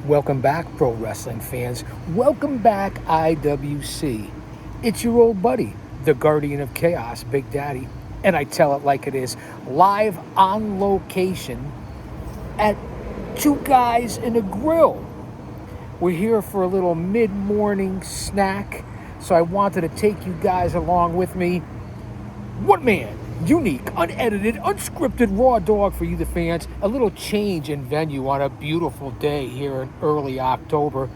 Welcome back, pro wrestling fans. Welcome back, IWC. It's your old buddy, the Guardian of Chaos, Big Daddy. And I tell it like it is, live on location at Two Guys in a Grill. We're here for a little mid-morning snack, so I wanted to take you guys along with me. One man, unique, unedited, unscripted raw dog for you, the fans. A little change in venue on a beautiful day here in early October.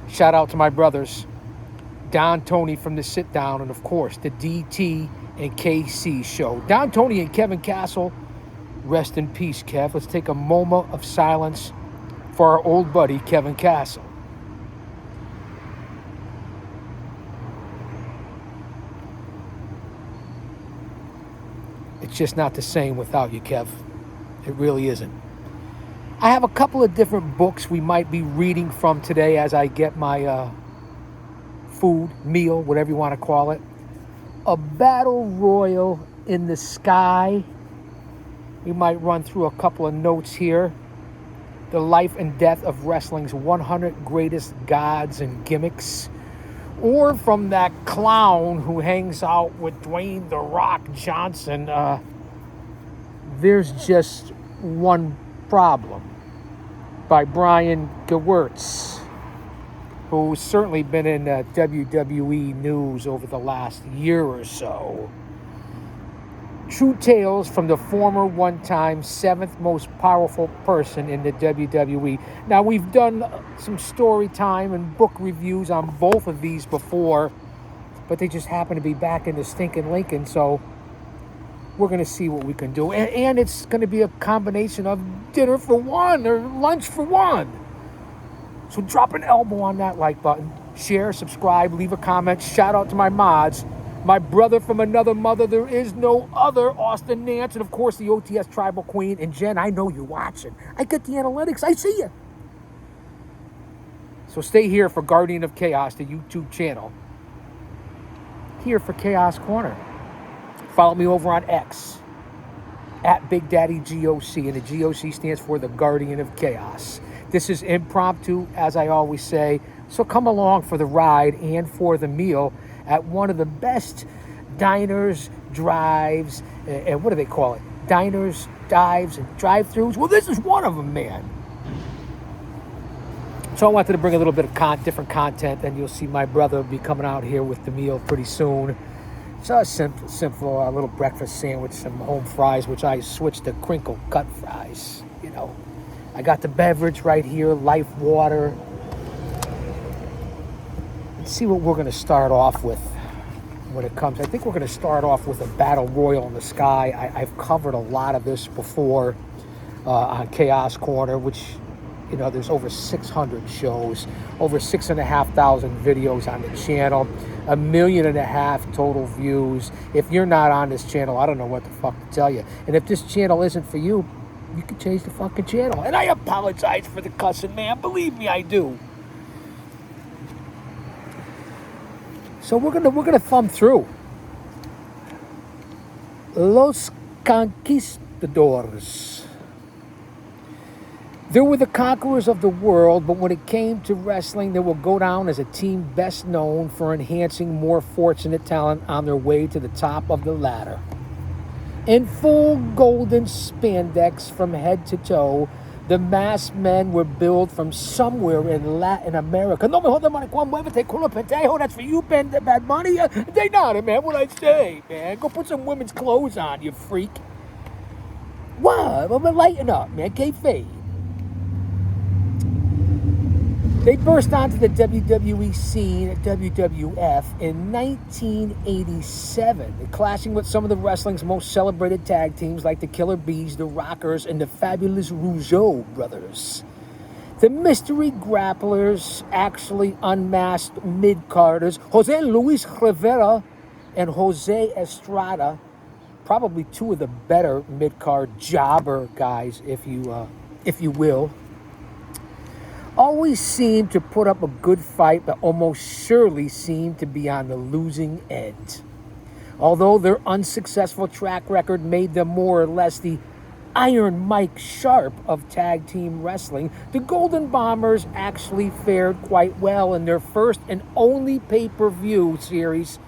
Shout out to my brothers, Don Tony from the Sit Down, and of course the DT and KC show. Don Tony and Kevin Castle, rest in peace, Kev. Let's take a moment of silence for our old buddy Kevin Castle. It's just not the same without you, Kev. It really isn't. I have a couple of different books we might be reading from today as I get my food, meal, whatever you want to call it. A Battle Royal in the Sky. We might run through a couple of notes here. The Life and Death of Wrestling's 100 Greatest Gods and Gimmicks. Or from that clown who hangs out with Dwayne "The Rock" Johnson. There's just one problem, by Brian Gewirtz, who's certainly been in WWE news over the last year or so. True tales from the former one-time 7th most powerful person in the WWE. Now, we've done some story time and book reviews on both of these before, but they just happen to be back in the stinking Lincoln, so we're going to see what we can do. And it's going to be a combination of dinner for one or lunch for one. So drop an elbow on that like button. Share, subscribe, leave a comment. Shout out to my mods. My brother from another mother, there is no other, Austin Nance, and of course the OTS Tribal Queen. And Jen, I know you're watching. I get the analytics. I see you. So stay here for Guardian of Chaos, the YouTube channel. Here for Chaos Corner. Follow me over on X, at Big Daddy GOC, and the GOC stands for the Guardian of Chaos. This is impromptu, as I always say, so come along for the ride and for the meal at one of the best diners, drives, and what do they call it? Diners, dives, and drive-thrus? Well, this is one of them, man. So I wanted to bring a little bit of different content, and you'll see my brother be coming out here with the meal pretty soon. So a simple little breakfast sandwich, some home fries, which I switched to crinkle cut fries, you know. I got the beverage right here, Life Water. Let's see what we're going to start off with when it comes. I think we're going to start off with a Battle Royal in the Sky. I've covered a lot of this before on Chaos Corner, which, you know, there's over 600 shows, over 6,500 videos on the channel, 1.5 million total views. If you're not on this channel, I don't know what the fuck to tell you. And if this channel isn't for you, you can change the fucking channel. And I apologize for the cussing, man. Believe me, I do. So we're gonna thumb through Los Conquistadores. They were the conquerors of the world, but when it came to wrestling, they will go down as a team best known for enhancing more fortunate talent on their way to the top of the ladder. In full golden spandex from head to toe, the masked men were billed from somewhere in Latin America. No me jodas, man, cuando muévete culo pendejo. That's for you, Bad Money. They not it, man. What I say, man? Go put some women's clothes on, you freak. What? Well, lighten up, man. Kayfabe. They burst onto the WWE scene at WWF in 1987, clashing with some of the wrestling's most celebrated tag teams like the Killer Bees, the Rockers, and the Fabulous Rougeau brothers. The mystery grapplers actually unmasked mid-carders Jose Luis Rivera and Jose Estrada, probably two of the better mid-card jobber guys, if you will. Always seemed to put up a good fight, but almost surely seemed to be on the losing end. Although their unsuccessful track record made them more or less the Iron Mike Sharp of tag team wrestling, the Golden Bombers actually fared quite well in their first and only pay-per-view series,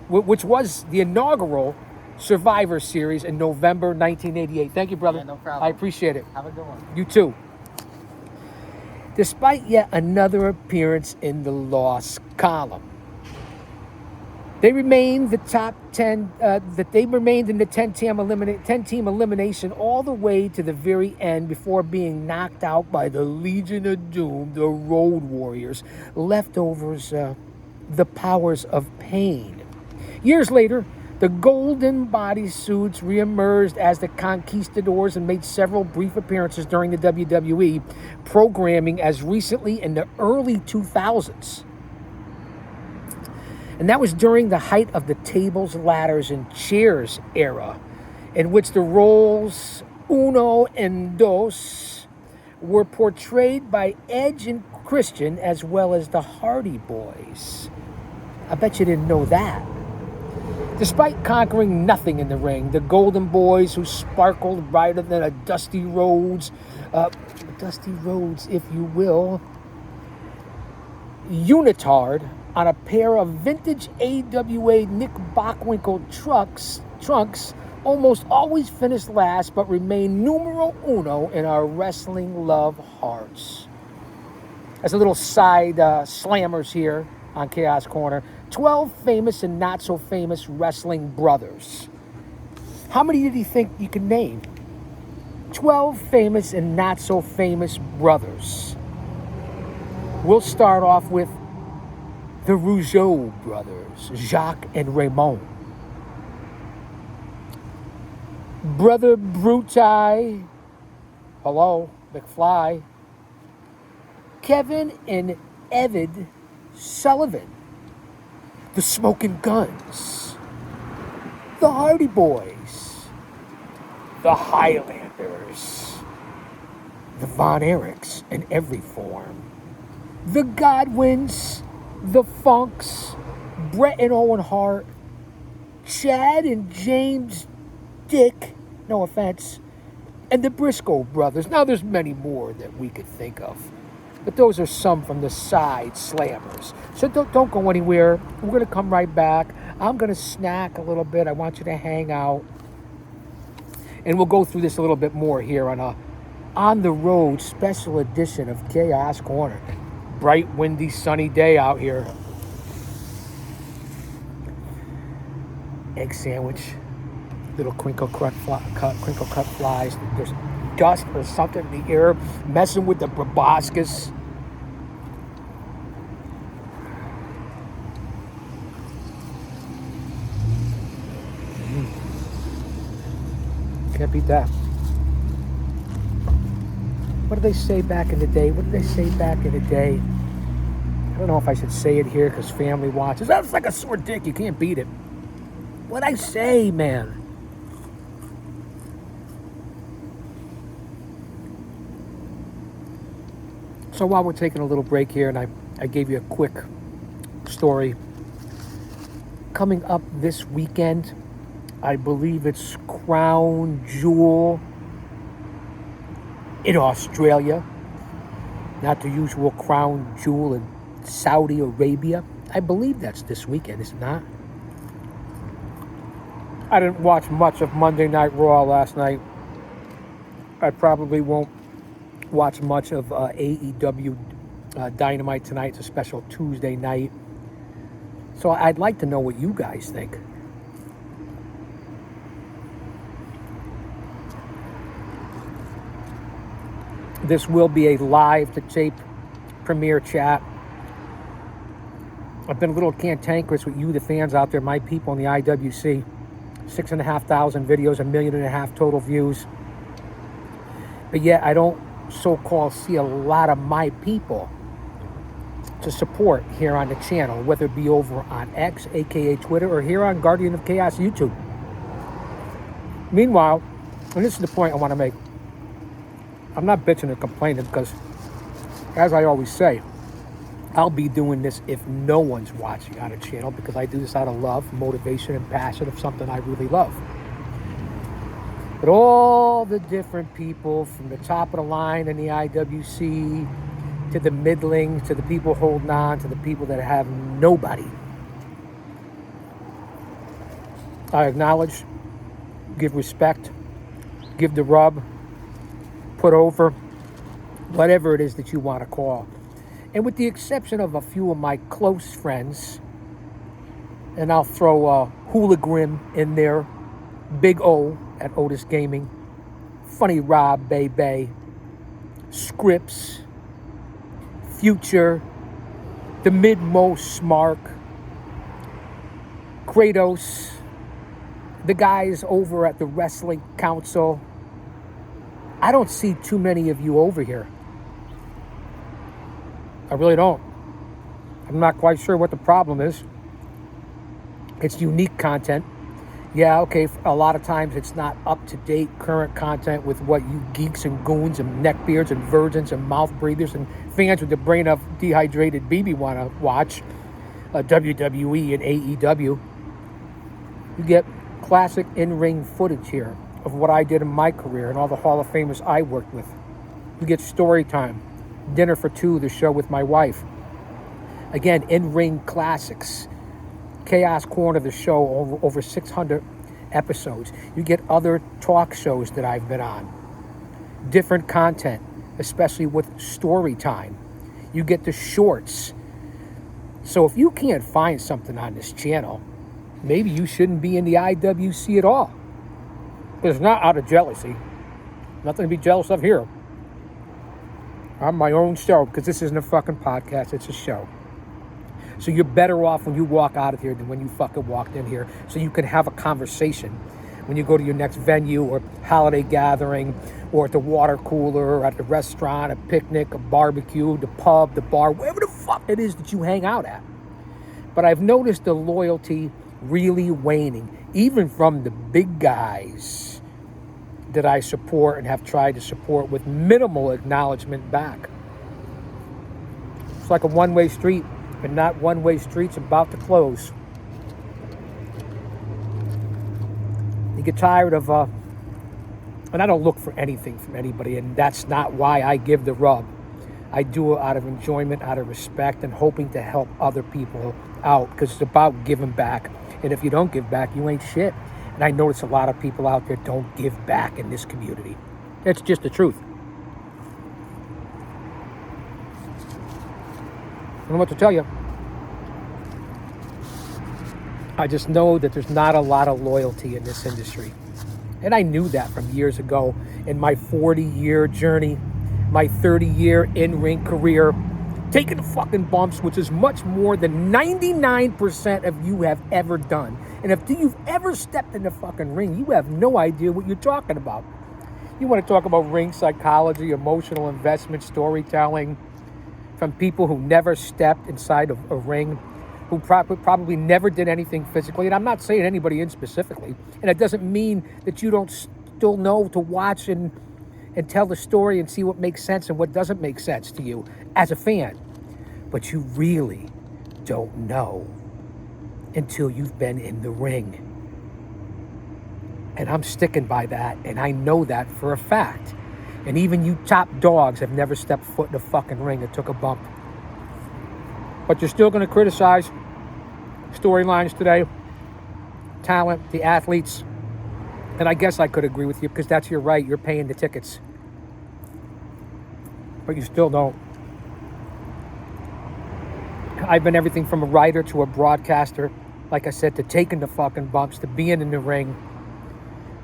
which was the inaugural Survivor Series in November 1988. Thank you, brother. Yeah, no problem. I appreciate it. Have a good one. You too. Despite yet another appearance in the loss column, they remained the top 10. They remained in the 10-team elimination all the way to the very end before being knocked out by the Legion of Doom, the Road Warriors, leftovers, the Powers of Pain. Years later, the golden bodysuits reemerged as the Conquistadors and made several brief appearances during the WWE programming as recently in the early 2000s. And that was during the height of the tables, ladders, and chairs era, in which the roles uno and dos were portrayed by Edge and Christian as well as the Hardy Boys. I bet you didn't know that. Despite conquering nothing in the ring, the Golden Boys, who sparkled brighter than a dusty roads, if you will, unitard on a pair of vintage AWA Nick Bockwinkel trunks, almost always finished last, but remain numero uno in our wrestling love hearts. As a little side slammers here on Chaos Corner, 12 famous and not so famous wrestling brothers. How many did you think you could name? 12 famous and not so famous brothers. We'll start off with the Rougeau brothers, Jacques and Raymond. Brother Brutai, hello, McFly. Kevin and Evid Sullivan. The Smoking Guns. The Hardy Boys. The Highlanders. The Von Erichs in every form. The Godwins. The Funks, Brett and Owen Hart, Chad and James Dick, no offense, and the Briscoe brothers. Now there's many more that we could think of, but those are some from the side slammers. So don't go anywhere. We're going to come right back. I'm going to snack a little bit. I want you to hang out, and we'll go through this a little bit more here on a On the Road special edition of Chaos Corner. Bright, windy, sunny day out here. Egg sandwich. Little crinkle cut flies. There's dust or something in the air messing with the proboscis. Can't beat that. What did they say back in the day? I don't know if I should say it here because family watches. That's like a sore dick. You can't beat it. What'd I say, man? So while we're taking a little break here, and I gave you a quick story. Coming up this weekend, I believe it's Crown Jewel in Australia. Not the usual Crown Jewel in Saudi Arabia. I believe that's this weekend, is it not? I didn't watch much of Monday Night Raw last night. I probably won't watch much of AEW Dynamite tonight. It's a special Tuesday night. So I'd like to know what you guys think. This will be a live-to-tape premiere chat. I've been a little cantankerous with you, the fans out there, my people in the IWC. 6,500 videos, 1.5 million total views. But yet I don't so-called see a lot of my people to support here on the channel, whether it be over on X, aka Twitter, or here on Guardian of Chaos YouTube. Meanwhile, and this is the point I want to make, I'm not bitching or complaining because, as I always say, I'll be doing this if no one's watching on a channel because I do this out of love, motivation, and passion of something I really love. But all the different people from the top of the line in the IWC to the middlings, to the people holding on, to the people that have nobody. I acknowledge, give respect, give the rub, put over, whatever it is that you want to call. And with the exception of a few of my close friends, and I'll throw Hooligan in there, Big O at Otis Gaming, Funny Rob, Bay, Scripps, Future, the Midmost Mark, Kratos, the guys over at the Wrestling Council. I don't see too many of you over here. I really don't. I'm not quite sure what the problem is. It's unique content. Yeah, okay, a lot of times it's not up-to-date current content with what you geeks and goons and neckbeards and virgins and mouth breathers and fans with the brain of dehydrated BB want to watch, WWE and AEW. You get classic in-ring footage here of what I did in my career and all the Hall of Famers I worked with. You get story time, Dinner for Two, the show with my wife. Again, in-ring classics. Chaos Corner, the show, over 600 episodes. You get other talk shows that I've been on. Different content, especially with story time. You get the shorts. So if you can't find something on this channel, maybe you shouldn't be in the IWC at all. It's not out of jealousy. Nothing to be jealous of here. I'm my own show, because this isn't a fucking podcast, it's a show. So you're better off when you walk out of here than when you fucking walked in here, so you can have a conversation when you go to your next venue or holiday gathering or at the water cooler or at the restaurant, a picnic, a barbecue, the pub, the bar, wherever the fuck it is that you hang out at. But I've noticed the loyalty really waning, even from the big guys that I support and have tried to support with minimal acknowledgement back. It's like a one-way street. And not one-way streets about to close. You get tired of, and I don't look for anything from anybody, and that's not why I give the rub. I do it out of enjoyment, out of respect, and hoping to help other people out, because it's about giving back. And if you don't give back, you ain't shit. And I notice a lot of people out there don't give back in this community. It's just the truth. I don't know what to tell you. I just know that there's not a lot of loyalty in this industry. And I knew that from years ago in my 40-year journey, my 30-year in-ring career, taking fucking bumps, which is much more than 99% of you have ever done. And if you've ever stepped in the fucking ring, you have no idea what you're talking about. You want to talk about ring psychology, emotional investment, storytelling, from people who never stepped inside of a ring, who probably never did anything physically. And I'm not saying anybody in specifically. And it doesn't mean that you don't still know to watch and tell the story and see what makes sense and what doesn't make sense to you as a fan. But you really don't know until you've been in the ring. And I'm sticking by that, and I know that for a fact. And even you top dogs have never stepped foot in a fucking ring and took a bump. But you're still going to criticize storylines today, talent, the athletes. And I guess I could agree with you, because that's your right. You're paying the tickets. But you still don't. I've been everything from a writer to a broadcaster, like I said, to taking the fucking bumps, to being in the ring,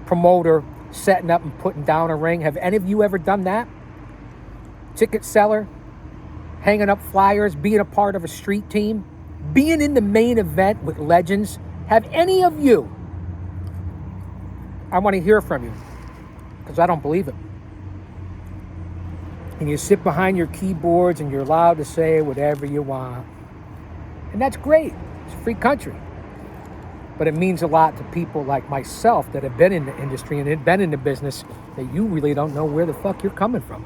promoter, setting up and putting down a ring. Have any of you ever done that? Ticket seller, hanging up flyers, being a part of a street team, being in the main event with legends. Have any of you? I want to hear from you, because I don't believe it. And you sit behind your keyboards and you're allowed to say whatever you want. And that's great. It's a free country. But it means a lot to people like myself that have been in the industry and have been in the business, that you really don't know where the fuck you're coming from.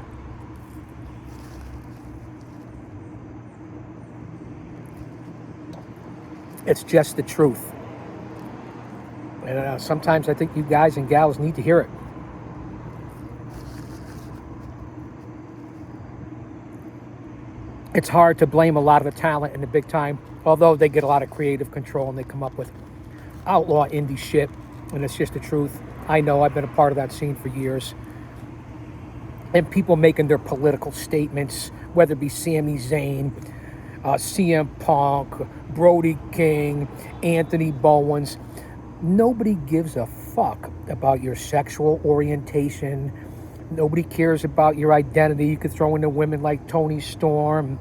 It's just the truth. And sometimes I think you guys and gals need to hear it. It's hard to blame a lot of the talent in the big time, although they get a lot of creative control and they come up with outlaw indie shit, and it's just the truth. I know, I've been a part of that scene for years. And people making their political statements, whether it be Sami Zayn, CM Punk, Brody King, Anthony Bowens. Nobody gives a fuck about your sexual orientation. Nobody cares about your identity. You could throw in the women like Toni Storm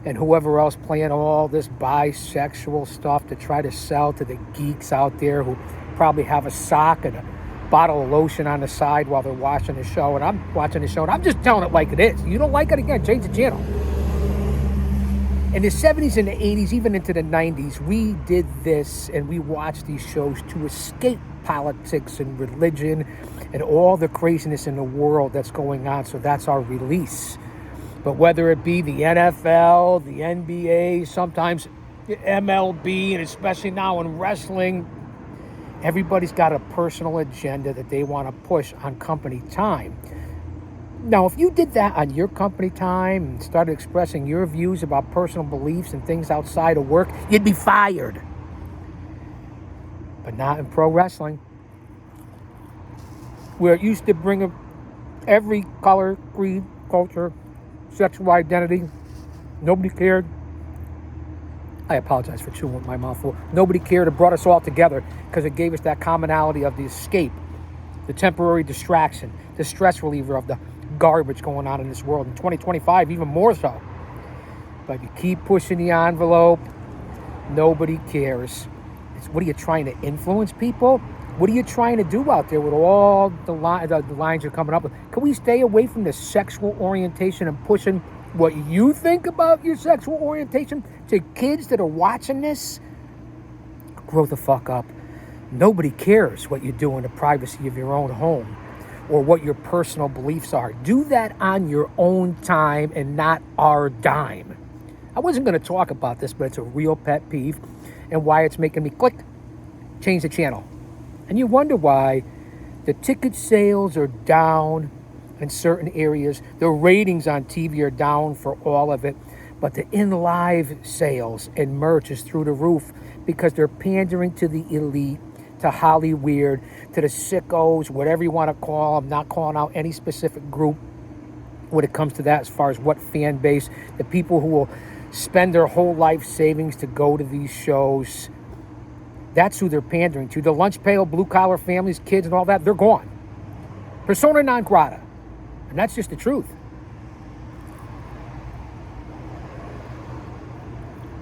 and whoever else playing all this bisexual stuff to try to sell to the geeks out there who probably have a sock and a bottle of lotion on the side while they're watching the show. And I'm watching the show and I'm just telling it like it is. You don't like it, again, change the channel. In the 70s and the 80s, even into the 90s, we did this and we watched these shows to escape politics and religion and all the craziness in the world that's going on. So that's our release. But whether it be the NFL, the NBA, sometimes the MLB, and especially now in wrestling, everybody's got a personal agenda that they want to push on company time. Now, if you did that on your company time and started expressing your views about personal beliefs and things outside of work, you'd be fired. But not in pro wrestling, where it used to bring up every color, creed, culture, sexual identity. Nobody cared. I apologize for chewing with my mouth full. Nobody cared. It brought us all together because it gave us that commonality of the escape, the temporary distraction, the stress reliever of the garbage going on in this world. In 2025, even more so. But if you keep pushing the envelope, nobody cares. What are you trying to influence people? What are you trying to do out there with all the lines you're coming up with? Can we stay away from the sexual orientation and pushing what you think about your sexual orientation to kids that are watching this? Grow the fuck up. Nobody cares what you do in the privacy of your own home or what your personal beliefs are. Do that on your own time and not our dime. I wasn't going to talk about this, but it's a real pet peeve and why it's making me click, change the channel. And you wonder why the ticket sales are down in certain areas. The ratings on TV are down for all of it. But the in-live sales and merch is through the roof because they're pandering to the elite, to Hollywood, to the sickos, whatever you want to call them, not calling out any specific group when it comes to that as far as what fan base, the people who will spend their whole life savings to go to these shows. That's who they're pandering to. The lunch pail, blue-collar families, kids and all that, they're gone. Persona non grata. And that's just the truth.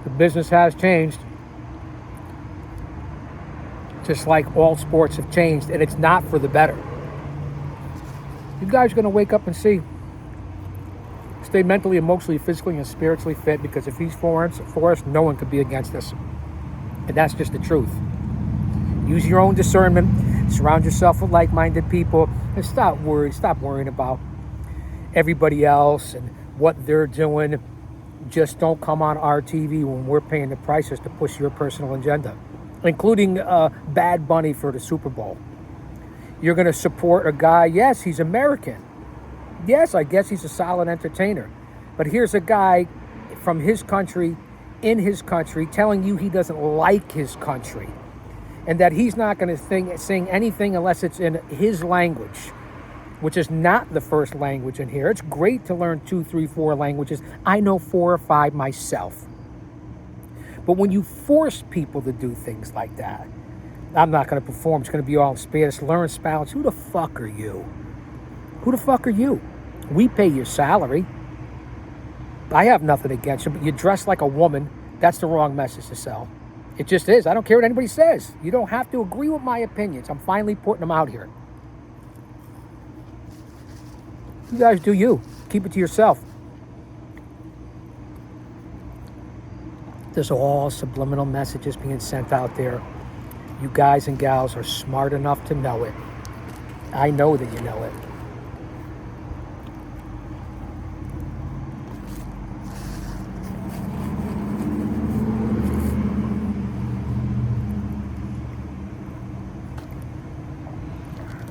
The business has changed. Just like all sports have changed, and it's not for the better. You guys are going to wake up and see. Stay mentally, emotionally, physically, and spiritually fit, because if he's for us, no one could be against us. And that's just the truth. Use your own discernment. Surround yourself with like-minded people, and stop worrying about everybody else and what they're doing. Just don't come on our TV when we're paying the prices to push your personal agenda, including Bad Bunny for the Super Bowl. You're going to support a guy, yes, he's American. Yes, I guess he's a solid entertainer. But here's a guy from his country, in his country, telling you he doesn't like his country. And that he's not going to sing anything unless it's in his language, which is not the first language in here. It's great to learn 2, 3, 4 languages. I know 4 or 5 myself. But when you force people to do things like that, I'm not going to perform. It's going to be all in Spanish. Learn Spanish. Who the fuck are you? Who the fuck are you? We pay your salary. I have nothing against you, but you dress like a woman. That's the wrong message to sell. It just is. I don't care what anybody says. You don't have to agree with my opinions. I'm finally putting them out here. You guys do you. Keep it to yourself. There's all subliminal messages being sent out there. You guys and gals are smart enough to know it. I know that you know it.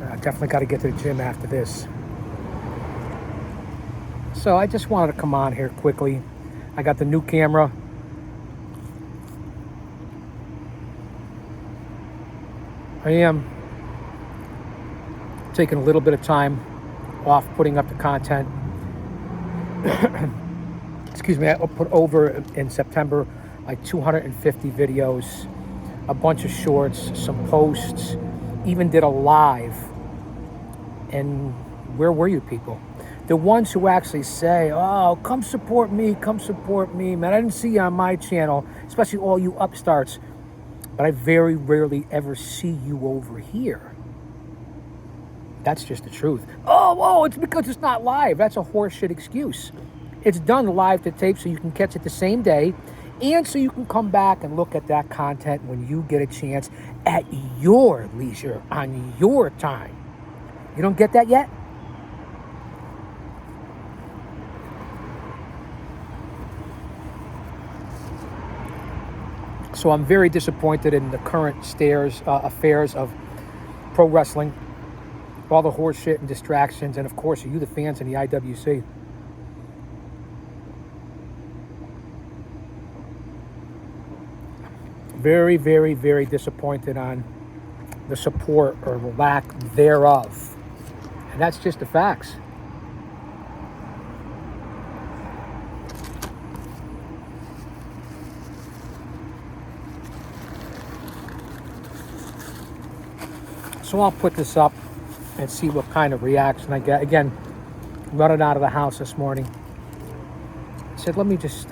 I definitely got to get to the gym after this. So I just wanted to come on here quickly. I got the new camera. I am taking a little bit of time off putting up the content. Excuse me, I put over in September like 250 videos, a bunch of shorts, some posts, even did a live. And where were you people? The ones who actually say, oh, come support me, man. I didn't see you on my channel, especially all you upstarts, but I very rarely ever see you over here. That's just the truth. Oh, it's because it's not live. That's a horseshit excuse. It's done live to tape so you can catch it the same day, and so you can come back and look at that content when you get a chance at your leisure, on your time. You don't get that yet? So I'm very disappointed in the current affairs of pro wrestling, all the horse shit and distractions, and of course, you the fans in the IWC. Very, very, very disappointed on the support or lack thereof. And that's just the facts. So I'll put this up and see what kind of reaction I get. Again, running out of the house this morning. I said, let me just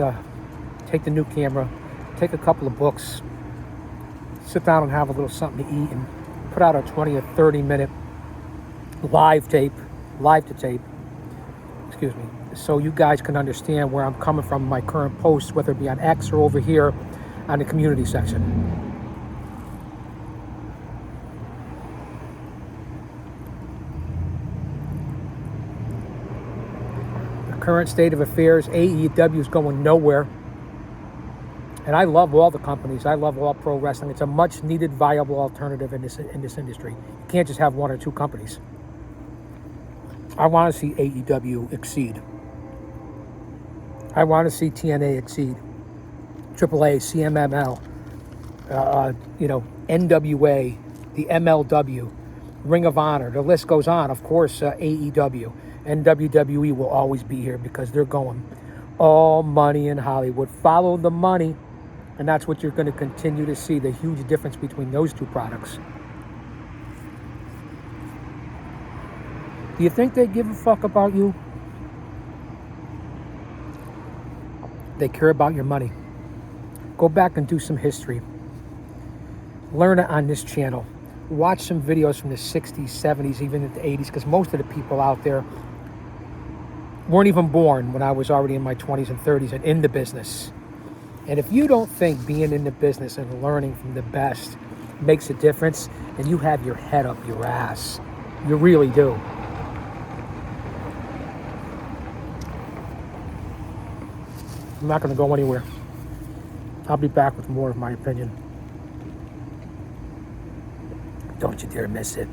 take the new camera, take a couple of books, sit down and have a little something to eat, and put out a 20 or 30 minute live to tape, excuse me, so you guys can understand where I'm coming from in my current posts, whether it be on X or over here on the community section. The current state of affairs, AEW is going nowhere. And I love all the companies. I love all pro wrestling. It's a much needed, viable alternative in this industry. You can't just have one or two companies. I want to see AEW exceed. I want to see TNA exceed. AAA, CMML, NWA, the MLW, Ring of Honor. The list goes on. Of course, AEW and WWE will always be here because they're going all money in Hollywood. Follow the money. And that's what you're going to continue to see, the huge difference between those two products. Do you think they give a fuck about you? They care about your money. Go back and do some history. Learn it on this channel. Watch some videos from the 60s, 70s, even the 80s, because most of the people out there weren't even born when I was already in my 20s and 30s and in the business. And if you don't think being in the business and learning from the best makes a difference, then you have your head up your ass. You really do. I'm not going to go anywhere. I'll be back with more of my opinion. Don't you dare miss it.